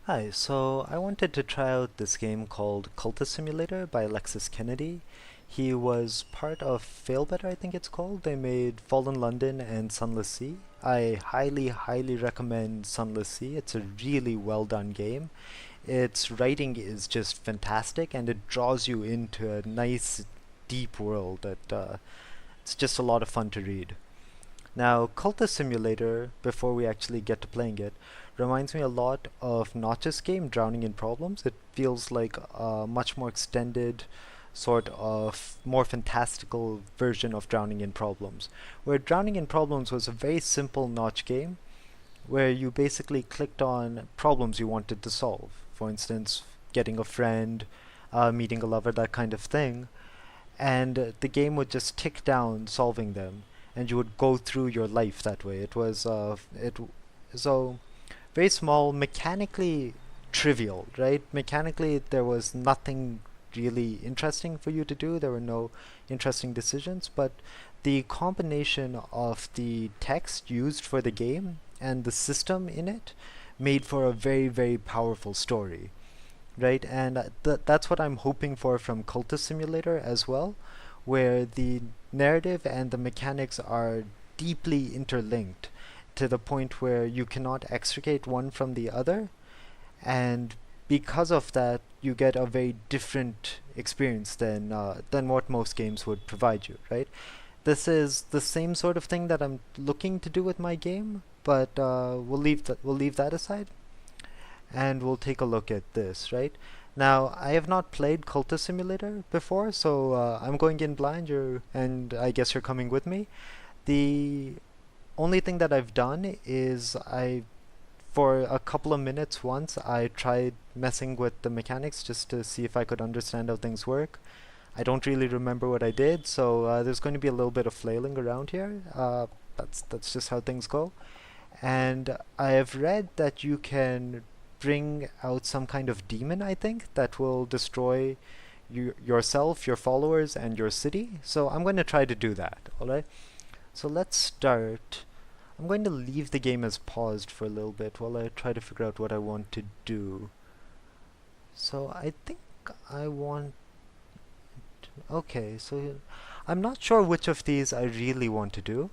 Hi, so I wanted to try out this game called Cultist Simulator by Alexis Kennedy. He was part of Failbetter, I think it's called. They made Fallen London and Sunless Sea. I highly recommend Sunless Sea. It's a really well done game. Its writing is just fantastic and it draws you into a nice, deep world that it's just a lot of fun to read. Now, Cultist Simulator, before we actually get to playing it, reminds me a lot of Notch's game, Drowning in Problems. It feels like a much more extended, sort of more fantastical version of Drowning in Problems. Where Drowning in Problems was a very simple Notch game, where you basically clicked on problems you wanted to solve. For instance, getting a friend, meeting a lover, that kind of thing, and the game would just tick down solving them, and you would go through your life that way. It was so very small, mechanically trivial, right? Mechanically, there was nothing really interesting for you to do. There were no interesting decisions, but the combination of the text used for the game and the system in it made for a very powerful story, right? And that's what I'm hoping for from Cultist Simulator as well, where the narrative and the mechanics are deeply interlinked to the point where you cannot extricate one from the other, and because of that, you get a very different experience than what most games would provide you, right? This is the same sort of thing that I'm looking to do with my game, but we'll leave that aside and we'll take a look at this, right? Now, I have not played Cultist Simulator before, so I'm going in blind, and I guess you're coming with me. The only thing that I've done is for a couple of minutes once, I tried messing with the mechanics just to see if I could understand how things work. I don't really remember what I did, so there's going to be a little bit of flailing around here. That's just how things go. And I have read that you can bring out some kind of demon, I think, that will destroy yourself, your followers, and your city. So I'm going to try to do that, alright? So let's start. I'm going to leave the game as paused for a little bit while I try to figure out what I want to do. So I think I want... Okay, so I'm not sure which of these I really want to do.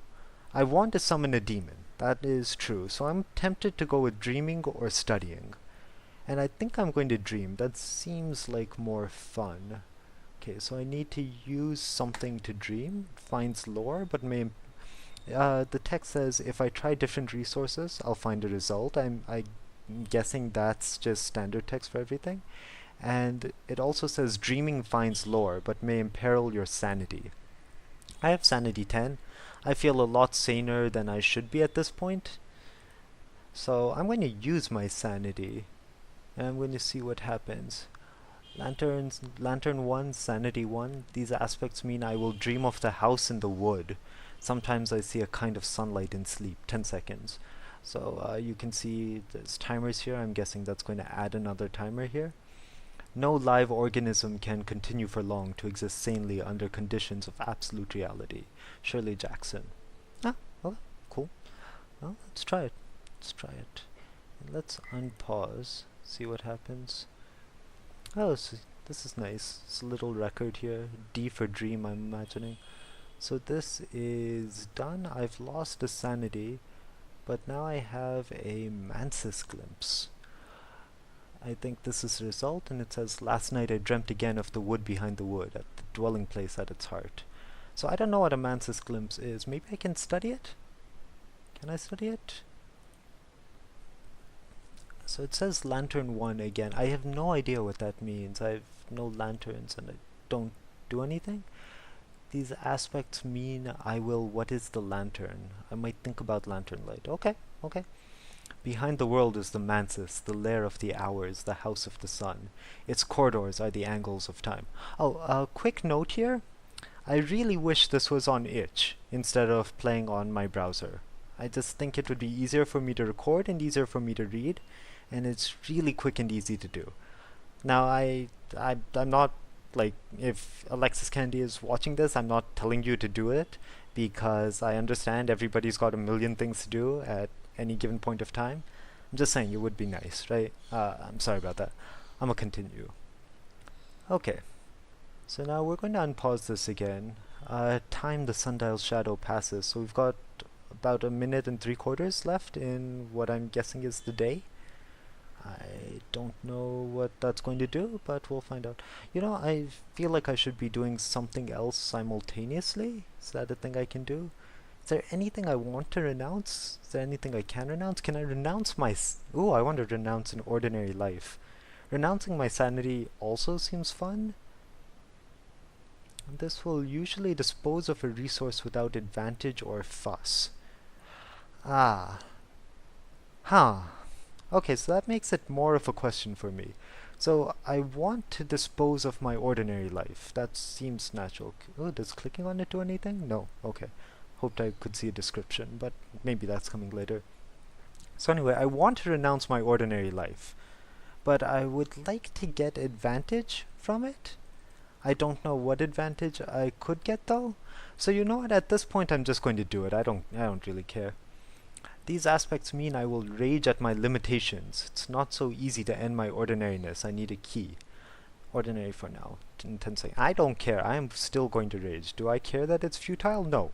I want to summon a demon. That is true. So I'm tempted to go with dreaming or studying. And I think I'm going to dream. That seems like more fun. Okay, so I need to use something to dream. Finds lore, but the text says if I try different resources, I'll find a result. I'm guessing that's just standard text for everything. And it also says dreaming finds lore, but may imperil your sanity. I have sanity 10. I feel a lot saner than I should be at this point. So I'm going to use my sanity. And I'm going to see what happens. Lantern 1, Sanity 1. These aspects mean I will dream of the house in the wood. Sometimes I see a kind of sunlight in sleep. 10 seconds. So you can see there's timers here. I'm guessing that's going to add another timer here. No live organism can continue for long to exist sanely under conditions of absolute reality. Shirley Jackson. Ah, well, cool. Well, let's try it. Let's try it. And let's unpause. See what happens. Oh, this is nice. It's a little record here. D for dream, I'm imagining. So this is done. I've lost the sanity, but now I have a Mansis glimpse. I think this is the result, and it says, last night I dreamt again of the wood behind the wood, at the dwelling place at its heart. So I don't know what a Mansis glimpse is. Maybe I can study it? Can I study it? So it says Lantern 1 again. I have no idea what that means. I have no lanterns and I don't do anything. These aspects mean I will... What is the lantern? I might think about lantern light. Okay, okay. Behind the world is the Mansis, the lair of the hours, the house of the sun. Its corridors are the angles of time. Oh, a quick note here. I really wish this was on itch instead of playing on my browser. I just think it would be easier for me to record and easier for me to read, and it's really quick and easy to do. Now, I'm not, like, if Alexis Candy is watching this, I'm not telling you to do it, because I understand everybody's got a million things to do at any given point of time. I'm just saying it would be nice, right? I'm sorry about that. I'm gonna continue. Okay, so now we're going to unpause this again. Time the sundial's shadow passes, so we've got about a minute and 3/4 left in what I'm guessing is the day. I don't know what that's going to do, but we'll find out. You know, I feel like I should be doing something else simultaneously. Is that a thing I can do? Is there anything I want to renounce? Is there anything I can renounce? Can I renounce my... Ooh, I want to renounce an ordinary life. Renouncing my sanity also seems fun. This will usually dispose of a resource without advantage or fuss. Ah. Huh. Okay, so that makes it more of a question for me. So I want to dispose of my ordinary life. That seems natural. Oh, does clicking on it do anything? No. Okay. Hoped I could see a description, but maybe that's coming later. So anyway, I want to renounce my ordinary life, but I would like to get advantage from it. I don't know what advantage I could get though. So you know what? At this point, I'm just going to do it. I don't really care. These aspects mean I will rage at my limitations. It's not so easy to end my ordinariness. I need a key. Ordinary for now. In 10 seconds. I don't care. I am still going to rage. Do I care that it's futile? No.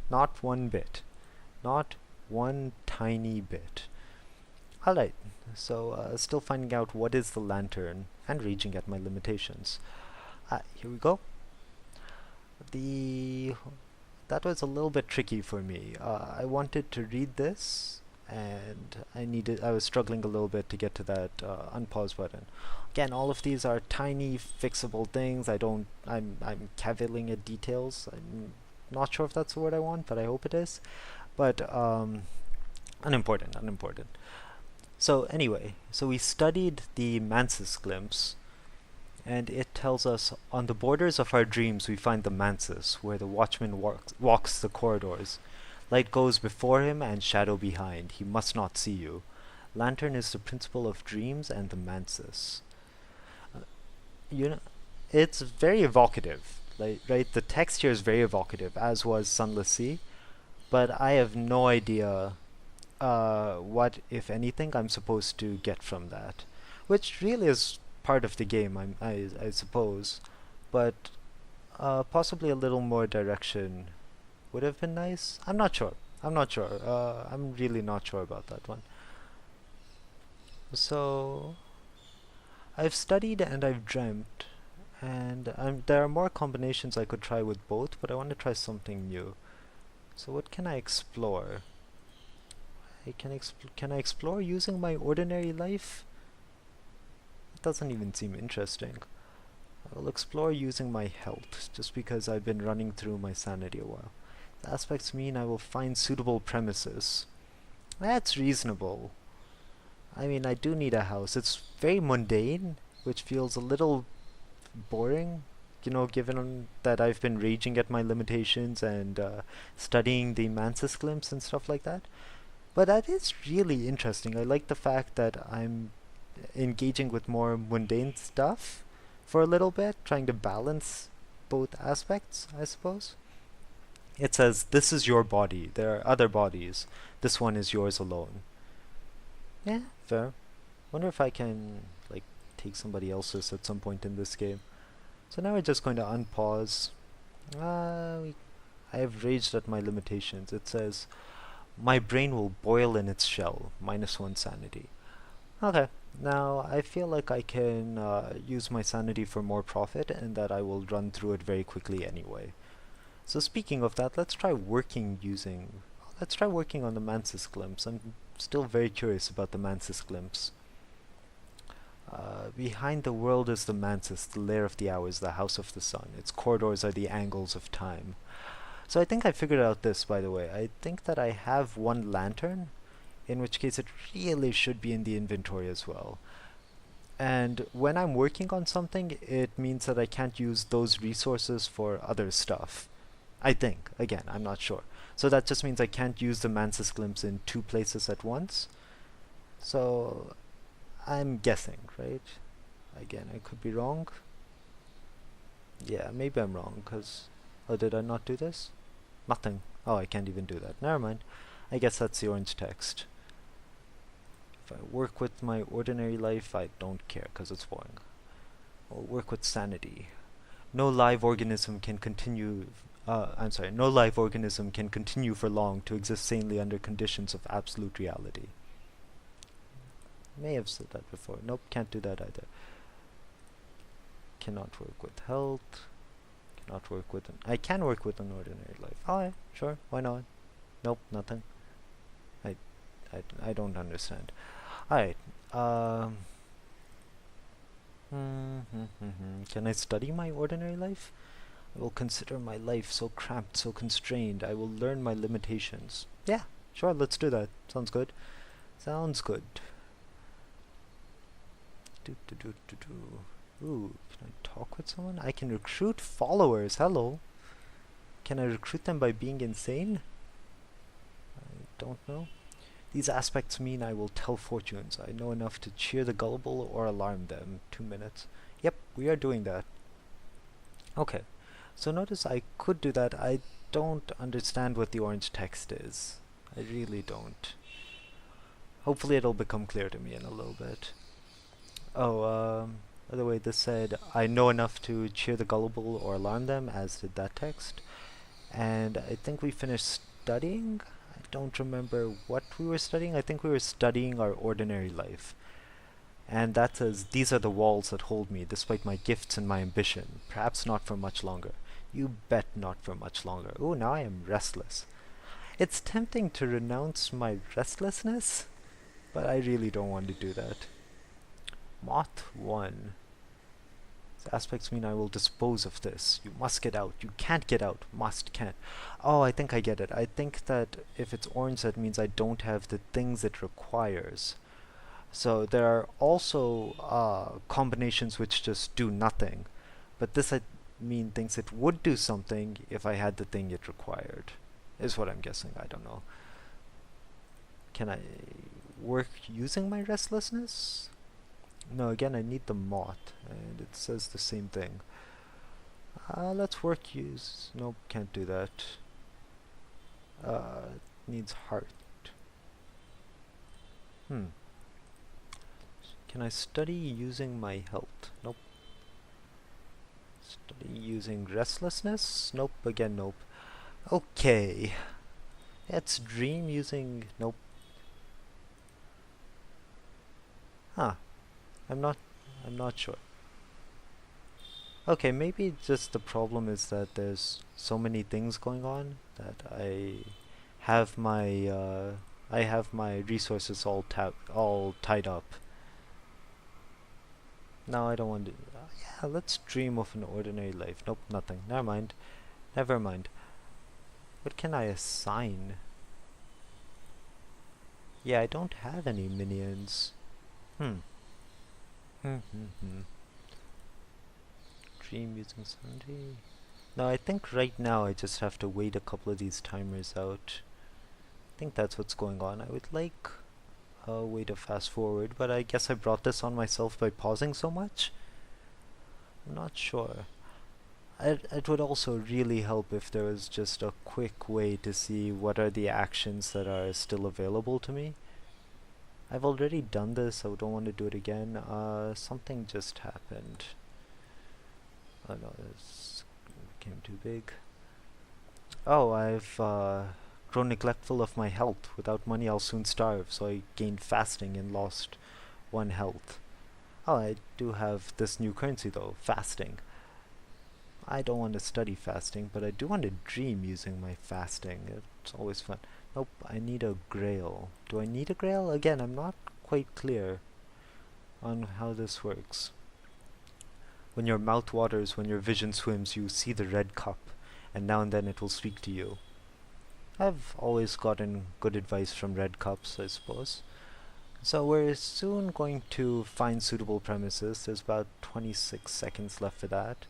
Not one bit. Not one tiny bit. Alright. So, still finding out what is the lantern and raging at my limitations. Here we go. That was a little bit tricky for me. I wanted to read this, and I was struggling a little bit to get to that unpause button. Again, all of these are tiny fixable things. I'm caviling at details. I'm not sure if that's the word I want, but I hope it is. But unimportant. So anyway, so we studied the Mansis glimpse, and it tells us, on the borders of our dreams we find the mansis, where the watchman walks the corridors. Light goes before him and shadow behind. He must not see you. Lantern is the principle of dreams and the mansis. You know, it's very evocative. Right? The text here is very evocative, as was Sunless Sea, but I have no idea what, if anything, I'm supposed to get from that. Which really is part of the game, I suppose, but possibly a little more direction would have been nice. I'm not sure. I'm really not sure about that one. So I've studied and I've dreamt, and there are more combinations I could try with both, but I want to try something new. So what can I explore? Can I explore using my ordinary life? Doesn't even seem interesting. I'll explore using my health, just because I've been running through my sanity a while. The aspects mean I will find suitable premises. That's reasonable. I mean, I do need a house. It's very mundane, which feels a little boring, you know, given that I've been raging at my limitations and studying the Mansis glimpse and stuff like that. But that is really interesting. I like the fact that I'm engaging with more mundane stuff for a little bit, trying to balance both aspects, I suppose. It says, this is your body. There are other bodies. This one is yours alone. Yeah, fair. Wonder if I can, like, take somebody else's at some point in this game. So now we're just going to unpause. I have raged at my limitations. It says, my brain will boil in its shell, -1 sanity. Okay. Now, I feel like I can use my sanity for more profit, and that I will run through it very quickly anyway. So speaking of that, let's try working on the Mansis glimpse. I'm still very curious about the Mansis glimpse. Behind the world is the Mansis, the lair of the hours, the house of the sun. Its corridors are the angles of time. So I think I figured out this, by the way. I think that I have one lantern, in which case it really should be in the inventory as well. And when I'm working on something, it means that I can't use those resources for other stuff. I think. Again, I'm not sure. So that just means I can't use the Mansis glimpse in 2 places at once. So I'm guessing, right? Again, I could be wrong. Yeah, maybe I'm wrong, because... Oh, did I not do this? Nothing. Oh, I can't even do that. Never mind. I guess that's the orange text. If I work with my ordinary life, I don't care because it's boring. I'll work with sanity. No live organism can continue. No live organism can continue for long to exist sanely under conditions of absolute reality. May have said that before. Nope, can't do that either. Cannot work with health. Cannot work with I can work with an ordinary life. Alright, sure, why not? Nope, nothing. I don't understand. Alright, can I study my ordinary life? I will consider my life so cramped, so constrained. I will learn my limitations. Yeah, sure, let's do that. Sounds good. Sounds good. Ooh, can I talk with someone? I can recruit followers. Hello. Can I recruit them by being insane? I don't know. These aspects mean I will tell fortunes. I know enough to cheer the gullible or alarm them. 2 minutes. Yep, we are doing that. Okay. So notice I could do that. I don't understand what the orange text is. I really don't. Hopefully it'll become clear to me in a little bit. Oh, by the way, this said, I know enough to cheer the gullible or alarm them, as did that text. And I think we finished studying? I don't remember what we were studying. I think we were studying our ordinary life. And that says, these are the walls that hold me, despite my gifts and my ambition. Perhaps not for much longer. You bet not for much longer. Ooh, now I am restless. It's tempting to renounce my restlessness, but I really don't want to do that. Moth 1. These aspects mean I will dispose of this. You must get out. You can't get out. Must, can't. Oh, I think I get it. I think that if it's orange, that means I don't have the things it requires. So there are also combinations which just do nothing. But this I mean thinks it would do something if I had the thing it required. Is what I'm guessing. I don't know. Can I work using my restlessness? No, again, I need the moth, and it says the same thing. Let's work use. Nope, can't do that. It needs heart. Can I study using my health? Nope. Study using restlessness? Nope, again, nope. Okay. Let's dream using... Nope. Huh. I'm not sure. Okay, maybe just the problem is that there's so many things going on that I have my resources all tied up. No, I don't want to. Yeah, let's dream of an ordinary life. Nope, nothing. Never mind. Never mind. What can I assign? Yeah, I don't have any minions. Dream using Sunday. No, I think right now I just have to wait a couple of these timers out. I think that's what's going on. I would like a way to fast forward, but I guess I brought this on myself by pausing so much. I'm not sure. It would also really help if there was just a quick way to see what are the actions that are still available to me. I've already done this, I don't want to do it again. Something just happened. Oh no, this became too big. Oh, I've grown neglectful of my health. Without money I'll soon starve, so I gained fasting and lost 1 health. Oh, I do have this new currency though, fasting. I don't want to study fasting, but I do want to dream using my fasting. It's always fun. Nope, I need a grail. Do I need a grail? Again, I'm not quite clear on how this works. When your mouth waters, when your vision swims, you see the red cup, and now and then it will speak to you. I've always gotten good advice from red cups, I suppose. So we're soon going to find suitable premises. There's about 26 seconds left for that.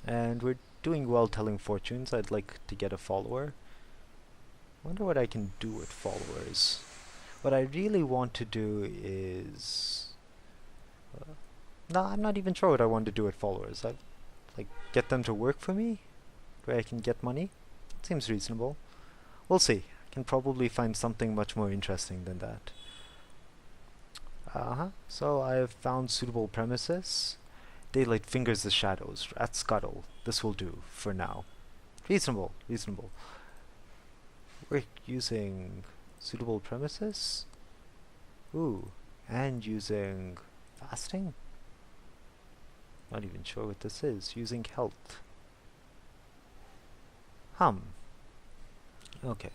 And we're doing well telling fortunes. I'd like to get a follower. Wonder what I can do with followers. What I really want to do is... no, I'm not even sure what I want to do with followers. I'd like get them to work for me, where I can get money. Seems reasonable. We'll see. I can probably find something much more interesting than that. So I have found suitable premises. Daylight fingers the shadows. Rat scuttle. This will do for now. Reasonable, reasonable. We're using suitable premises. Ooh, and using fasting? Not even sure what this is. Using health. Okay.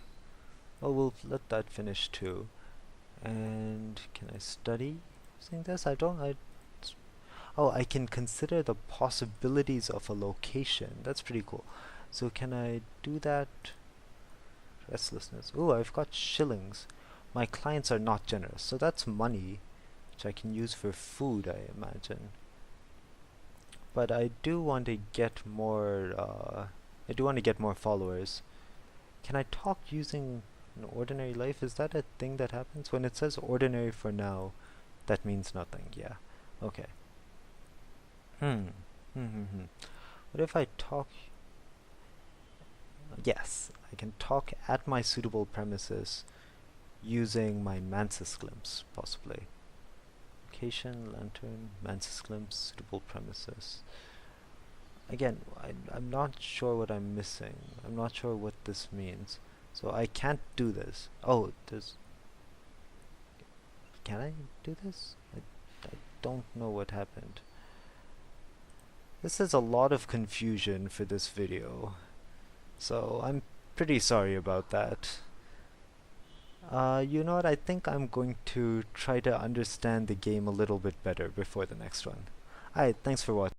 Well, we'll let that finish too. And can I study using this? Oh, I can consider the possibilities of a location. That's pretty cool. So can I do that? Restlessness. Oh, I've got shillings. My clients are not generous, so that's money, which I can use for food, I imagine. But I do want to get more, followers. Can I talk using an ordinary life? Is that a thing that happens? When it says ordinary for now, that means nothing, yeah. Okay. Hmm. What if I talk? Yes, I can talk at my suitable premises using my Mansis glimpse, possibly. Location, lantern, Mansis glimpse, suitable premises. Again, I'm not sure what I'm missing. I'm not sure what this means. So I can't do this. Oh, can I do this? I don't know what happened. This is a lot of confusion for this video. So I'm pretty sorry about that. You know what? I think I'm going to try to understand the game a little bit better before the next one. Alright, thanks for watching.